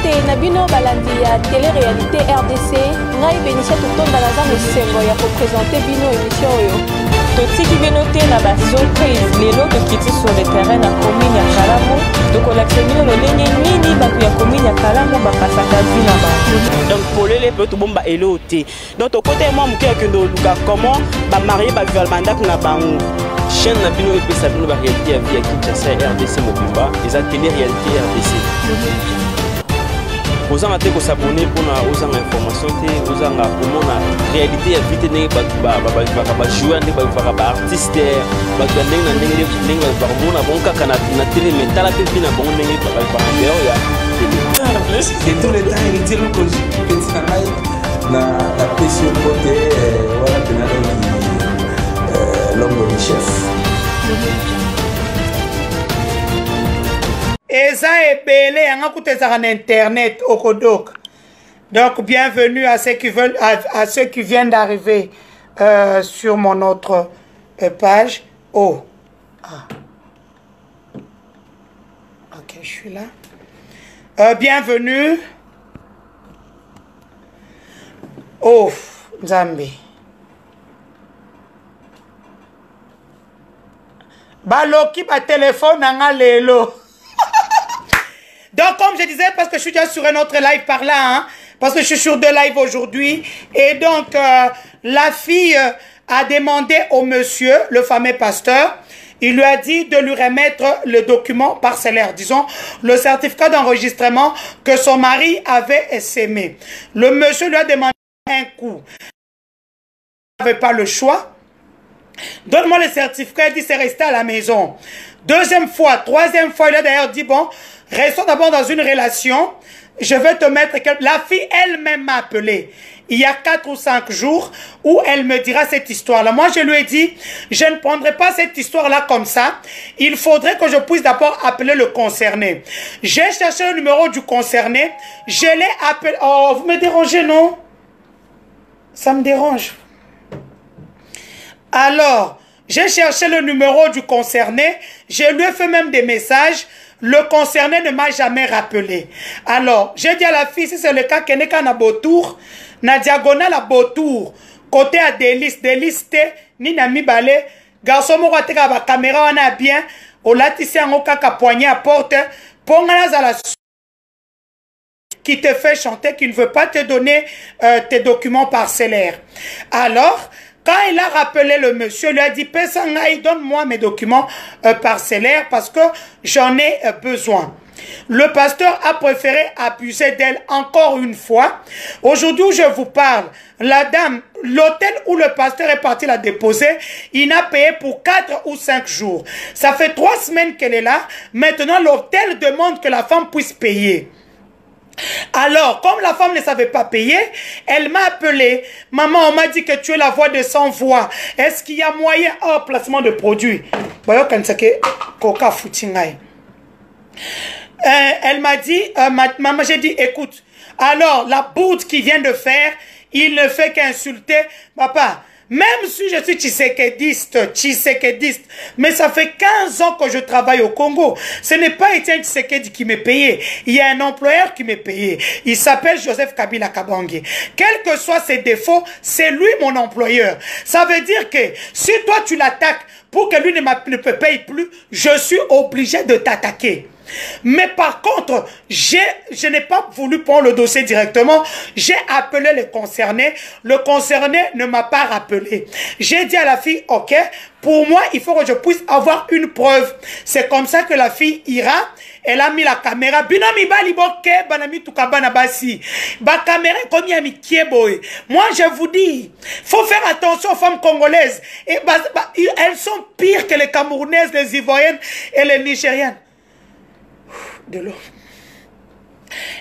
te na bino balandi ya télé-réalité RDC ngai Benicia totonda naza mosengo ya koprésente bino émission oyo totiki bino te na basurprise lelo tokiti sur le terrain na commune ya Kalamu tokolakisa bino lolenge nini bato ya commune ya Kalamu bapasaka vi na bango donc polele mpe tobomba elo te donc tokote mwa moke akende oluka comment bamarie bavivale bandako na bango chaîne na bino epesa bino baréalité ya vie ya Kinshasa ya RDC mobimba eza télé-réalité RDC ozanga te kosabone mpona ozanga information te ozanga komona réalité ya vie te ndenge bato bavivaka bajoueur ndenge bavivaka baartiste bato ya ndenge na ndenge bakomona bango kaka na télé me tala mpe vi na bango ndenge bavivaka dehors ya télé de tout le temps héritier lokozi na ngai na pesi yo mpote wana mpena longi longo ni chef Eza ebele yanga kutezaka na internet okodok. Donc bienvenue à ceux qui veulent à ceux qui viennent d'arriver sur mon autre page. Oh. Ah. OK, je suis là. Bienvenue. Oh, Nzambi. Baloki ba téléphone nanga lelo. Donc, comme je disais, parce que je suis déjà sur un autre live par là, hein, parce que je suis sur 2 lives aujourd'hui, et donc, la fille a demandé au monsieur, le fameux pasteur, il lui a dit de lui remettre le document parcellaire, disons, le certificat d'enregistrement que son mari avait essaimé. Le monsieur lui a demandé un coup. Il n'avait pas le choix. Donne-moi le certificat, il dit c'est resté à la maison. 2e fois, 3e fois, il a d'ailleurs dit, bon, restons d'abord dans une relation, je vais te mettre... La fille elle-même m'a appelé il y a 4 ou 5 jours où elle me dira cette histoire-là. Moi, je lui ai dit, je ne prendrai pas cette histoire-là comme ça. Il faudrait que je puisse d'abord appeler le concerné. J'ai cherché le numéro du concerné, je l'ai appelé... Oh, vous me dérangez, non? Ça me dérange. Alors, j'ai cherché le numéro du concerné, je lui ai fait même des messages, le concerné ne m'a jamais rappelé. Alors, j'ai dit à la fille, si c'est le cas, qu'elle n'est qu'à Nabotour, na diagonale à Botour, côté à Délice, ni na mibale, garçon mourate ka ba caméra on a bien, au latissé en kaka poignet à porte, pongana à la qui te fait chanter, qui ne veut pas te donner tes documents parcellaires. Alors, quand il a rappelé le monsieur, il lui a dit, Pessangaï, donne-moi mes documents parcellaires parce que j'en ai besoin. Le pasteur a préféré abuser d'elle encore une fois. Aujourd'hui où je vous parle, la dame, l'hôtel où le pasteur est parti la déposer, il n'a payé pour 4 ou 5 jours. Ça fait 3 semaines qu'elle est là. Maintenant, l'hôtel demande que la femme puisse payer. Alors, comme la femme ne savait pas payer, elle m'a appelé. Maman, on m'a dit que tu es la voix de sans voix. Est-ce qu'il y a moyen hors placement de produits? Elle m'a dit, maman, j'ai dit, écoute, alors la bourde qu'il vient de faire, il ne fait qu'insulter. Papa, même si je suis tshisekediste, mais ça fait 15 ans que je travaille au Congo. Ce n'est pas Etienne Tshisekedi qui m'est payé. Il y a un employeur qui m'est payé. Il s'appelle Joseph Kabila Kabange. Quels que soient ses défauts, c'est lui mon employeur. Ça veut dire que si toi tu l'attaques pour que lui ne me paye plus, je suis obligé de t'attaquer. Mais par contre, je n'ai pas voulu prendre le dossier directement. J'ai appelé le concerné. Le concerné ne m'a pas rappelé. J'ai dit à la fille, ok, pour moi, il faut que je puisse avoir une preuve. C'est comme ça que la fille ira. Elle a mis la caméra. Moi, je vous dis, faut faire attention aux femmes congolaises. Et elles sont pires que les Camerounaises, les Ivoiriennes et les Nigériennes. De l'eau.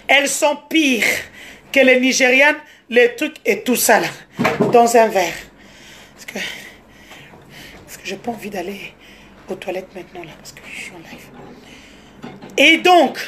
Elles sont pires que les Nigérianes, les trucs et tout ça là, dans un verre. Parce que j'ai pas envie d'aller aux toilettes maintenant là, parce que je suis en live. Et donc,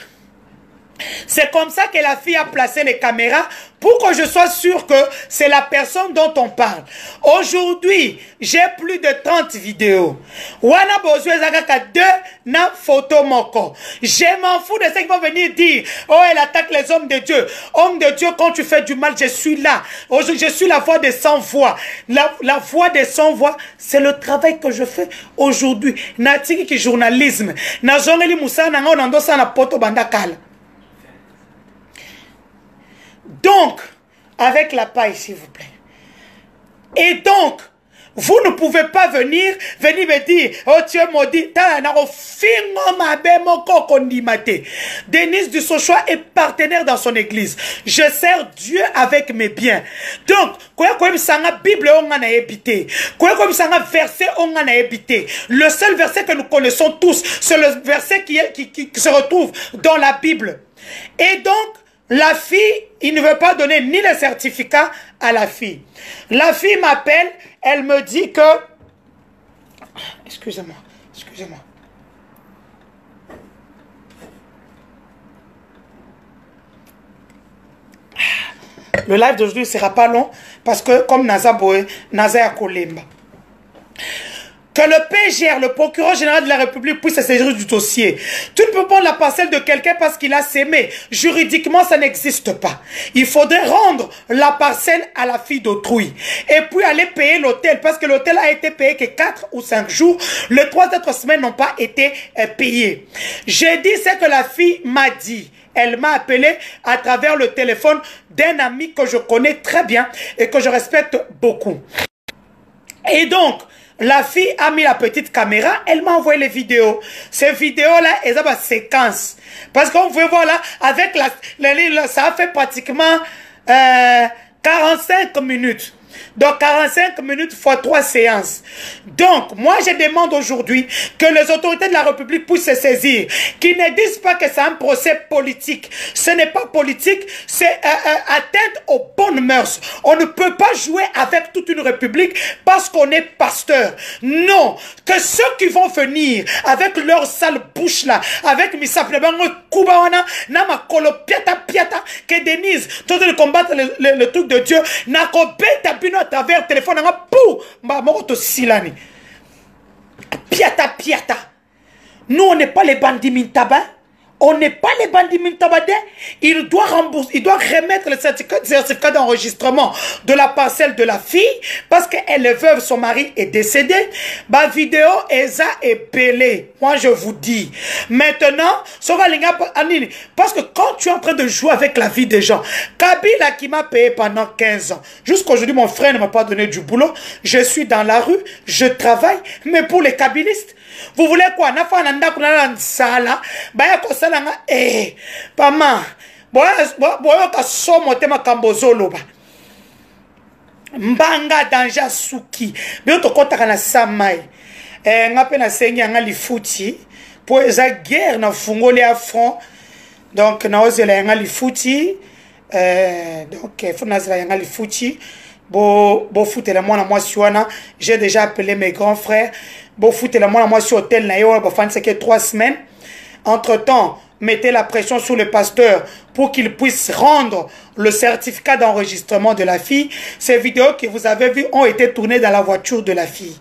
c'est comme ça que la fille a placé les caméras pour que je sois sûr que c'est la personne dont on parle. Aujourd'hui, j'ai plus de 30 vidéos. Wana besoin d'aka 2 na photo moko. Je m'en fous de ceux qui vont venir dire, oh, elle attaque les hommes de Dieu. Homme de Dieu, quand tu fais du mal, je suis là. Je suis la voix des sans voix. La voix des sans voix, c'est le travail que je fais aujourd'hui. Natiki qui journalisme. Na zongeli musana nga onandosa na poto bandakala. Donc, avec la paille, s'il vous plaît. Et donc, vous ne pouvez pas venir me dire, oh tu es maudit. Denise Dussochoa est partenaire dans son église. Je sers Dieu avec mes biens. Donc, Bible verset le seul verset que nous connaissons tous, c'est le verset qui se retrouve dans la Bible. Et donc, la fille, il ne veut pas donner ni le certificat à la fille. La fille m'appelle, elle me dit que... Excusez-moi. Le live d'aujourd'hui ne sera pas long parce que comme Naza Boé, Naza Kolemba. Que le PGR, le procureur général de la République, puisse se saisir du dossier. Tu ne peux prendre la parcelle de quelqu'un parce qu'il a sémé. Juridiquement, ça n'existe pas. Il faudrait rendre la parcelle à la fille d'autrui. Et puis aller payer l'hôtel. Parce que l'hôtel a été payé que 4 ou 5 jours. Les 3 autres semaines n'ont pas été payées. J'ai dit ce que la fille m'a dit. Elle m'a appelé à travers le téléphone d'un ami que je connais très bien et que je respecte beaucoup. Et donc, la fille a mis la petite caméra, elle m'a envoyé les vidéos. Ces vidéos-là, elles ont une séquence. Parce qu'on veut voir là, avec ça a fait pratiquement 45 minutes. Donc 45 minutes fois 3 séances. Donc moi je demande aujourd'hui que les autorités de la République puissent se saisir, qu'ils ne disent pas que c'est un procès politique. Ce n'est pas politique, c'est atteinte aux bonnes mœurs. On ne peut pas jouer avec toute une république parce qu'on est pasteur. Non, que ceux qui vont venir avec leur sale bouche là, avec Misaplebango Kubawana, Namakolo Piata, que Denise, tout de combattre le truc de Dieu, Nakobeta à travers le téléphone, piata. Nous, on n'est pas les bandits Mintaba. On n'est pas les bandits Mintabadé. Il doit rembourser, il doit remettre le certificat d'enregistrement de la parcelle de la fille parce qu'elle est veuve, son mari est décédé. Ma vidéo est épelée. Moi, je vous dis. Maintenant, parce que quand tu es en train de jouer avec la vie des gens, Kabila qui m'a payé pendant 15 ans, jusqu'aujourd'hui, mon frère ne m'a pas donné du boulot. Je suis dans la rue, je travaille, mais pour les kabilistes, vous voulez quoi? Pama, mbanga danja suki. Bien to kota na samai. Ngape na sengi anga lifuti. Po eza guerre na fungoli à front. Donc na ozela anga lifuti. Donc funa zela anga lifuti. Bo foute la mwana mwasi wana. J'ai déjà appelé mes grands frères. Bo foute la mwana mwasi hôtel na yo ba fan c'est que 3 semaines. Entre-temps, mettez la pression sur le pasteur pour qu'il puisse rendre le certificat d'enregistrement de la fille. Ces vidéos que vous avez vues ont été tournées dans la voiture de la fille.